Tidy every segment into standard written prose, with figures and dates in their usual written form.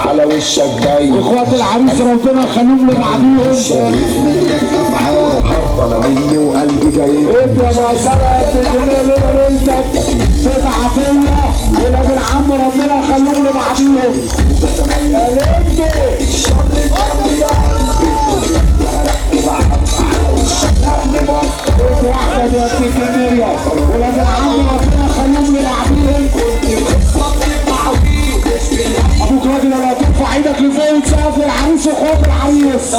على وشك جاي. اخوات العريس ربنا يخليهم لبعضيهم. شايف منك افعال هربانه مني وقلبي جاي. انت يا مؤسسه الدنيا ليلتك تبع فيا ولاد العم ربنا يخليهم لبعضيهم. يا ليلتي الشر الجنبي انت واحده يا سكينيه ولاد العم ربنا يخليهم لبعضيهم. ابوك راجل لما ترفع ايدك لفوق وتسقف للعريس واخوات العريس.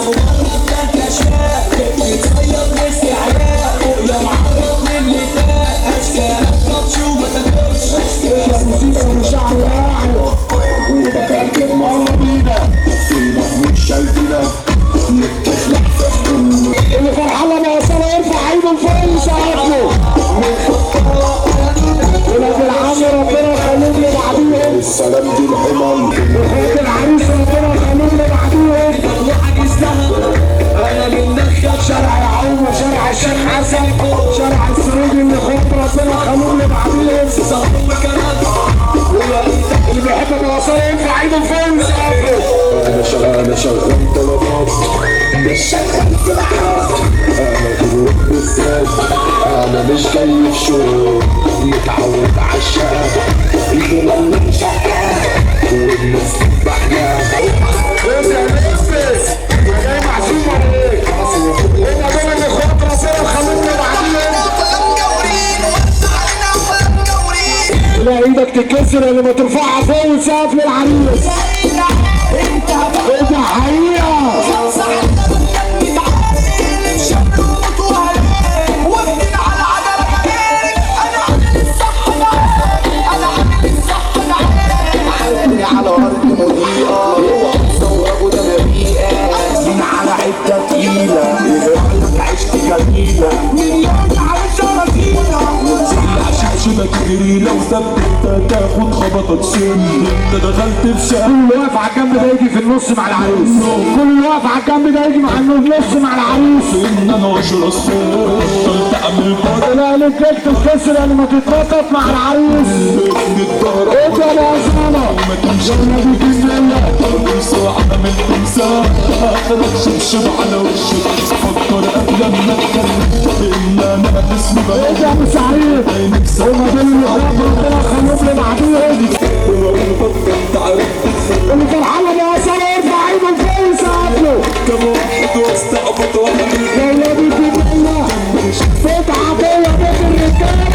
اللي فرحان لما وصل يرفع ايده لفوق ويسقف له. ولاد العم ربنا يخليهم لبعضيهم. السلام دي الحمل اخوات العريس ربنا يخليهم لبعضيهم. انا من نخل شارع يعقوب وشارع الشيخ حسن شارع السريج اللي اخوات ربنا يخليهم لبعضيهم. اللي بيحب الوصل ينفع ايده لفوق ويسقف له. انا شغال طلبات مش شغال في الحرب. انا جروب بالذات انا مش جاي في شغل متعود عالشقة الجمال مش شقة والناس تذبحنا. بص يا نفس يا جاي محسوب عليك. هنا دول اللي اخوات ربنا يخليهم لبعضيهم. لا ايدك تتكسر اللي ما ترفعها فوق وتسقف للعريس. ده حقيقة. على ارض مضيئة صوروا ده بريئة من على حتة تقيلة يقولك عشت جميلة مليون على شرفينا عشان شبك تجري لو ثبت تاخد خبطة سن انت دخلت في شقة. كل اللي واقف على الجنب ده يجي في النص مع العريس. كل اللي واقف على الجنب ده يجي مع النص مع العريس. ان انا واشر الصوت بطلت اعمل بطل. لا ليك تتكسر يعني ما تتنطط مع العريس. ايه ده يا زلمه ما تمشي عمل تمساح اخرك شبشب على وشك فكر قبل ما اتكلم ان انا اسمي ايه ده يا سعيد. هما دول اللي ربنا يخليهم لبعضيهم. اللي فرحان لما وصل يرفع ايده لفوق ويسقف له. كم واحد واستعبط يا ولاد الدنيا فتحة فيا بيت الرجالة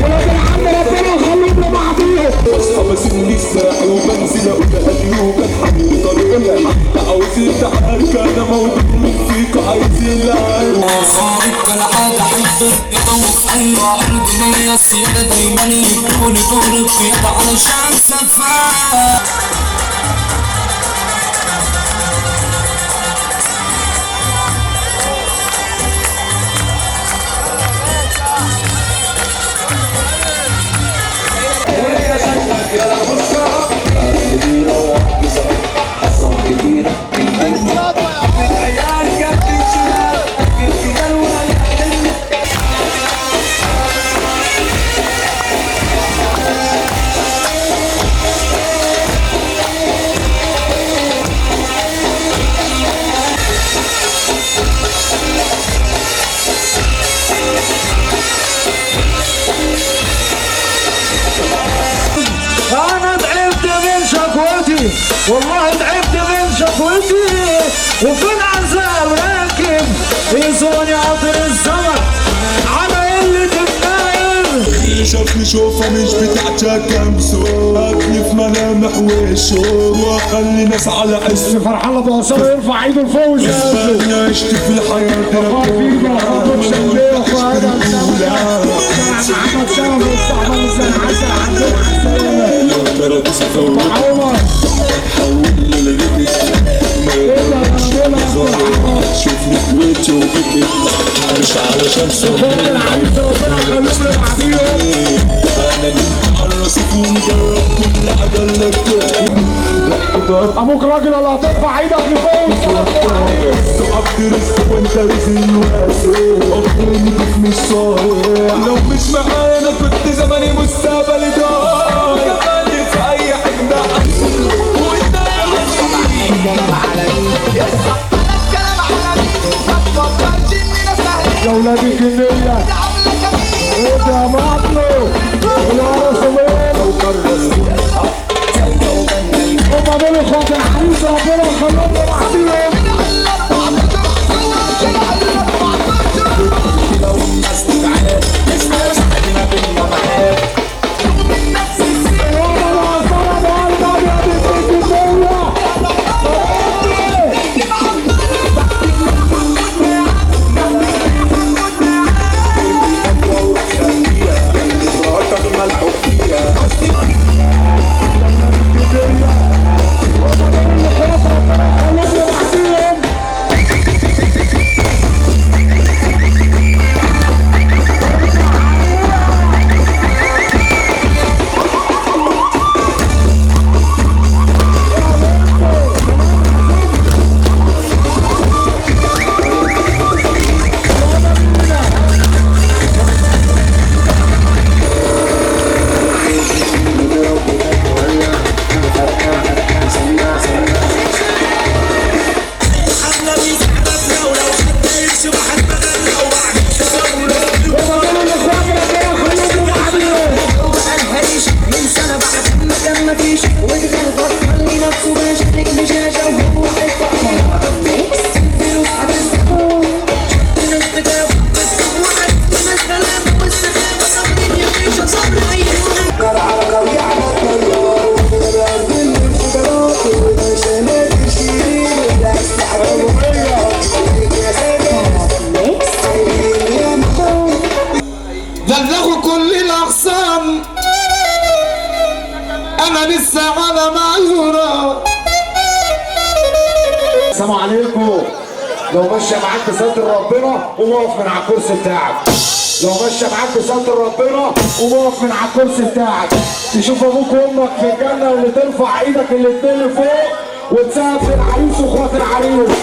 ولاد العم ربنا يخليهم لبعضيهم. اصحى بسني الساحل وبنزل اقول ايوب الحمد طريقي حتى عاوزين تعارك انا موجود فيك عايزين العارك. صارت كالعادة حب يطوف ايوه عرض ليا السيادة دايما يكون دورك فيها علشان سفاح. والله تعبت من شكوتي وكل عذاب راكب يزوني عطر الزمن على قلة النايم. اللي شافني شوفه مش بتاعتها كام سوق اكلي في ملامح وشوق واخلي ناس على حس. اللي فرحان ابو عصام يرفع ايده لفوق ويسقف له. عشت في الحياة شوفني كويتي وبكي مش علشان صغير انا نتعرس ونجرب كل حاجة لك. ابوك راجل ولا هترفع ايدك لفوق عبد رزق وانت رزق واسع اخرني مش صايع. لو مش معانا كنت زماني مستقبلي ضايع. كفاني في اي حاجة وانت يا ولاد الجنيه ايه يا مطلو والعرس وين هما دول اخوات العريس ربنا يخليهم لبعضيهم بلغوا كل الاقسام انا لسه على ما يرى. السلام عليكم. لو ماشيه معاك بستر ربنا قوم اقف من على الكرسي بتاعك. لو ماشيه معاك بستر ربنا قوم اقف من على الكرسي بتاعك. تشوف ابوك وامك في الجنه واللي ترفع ايدك الاتنين لفوق وتسقف للعريس واخوات العريس.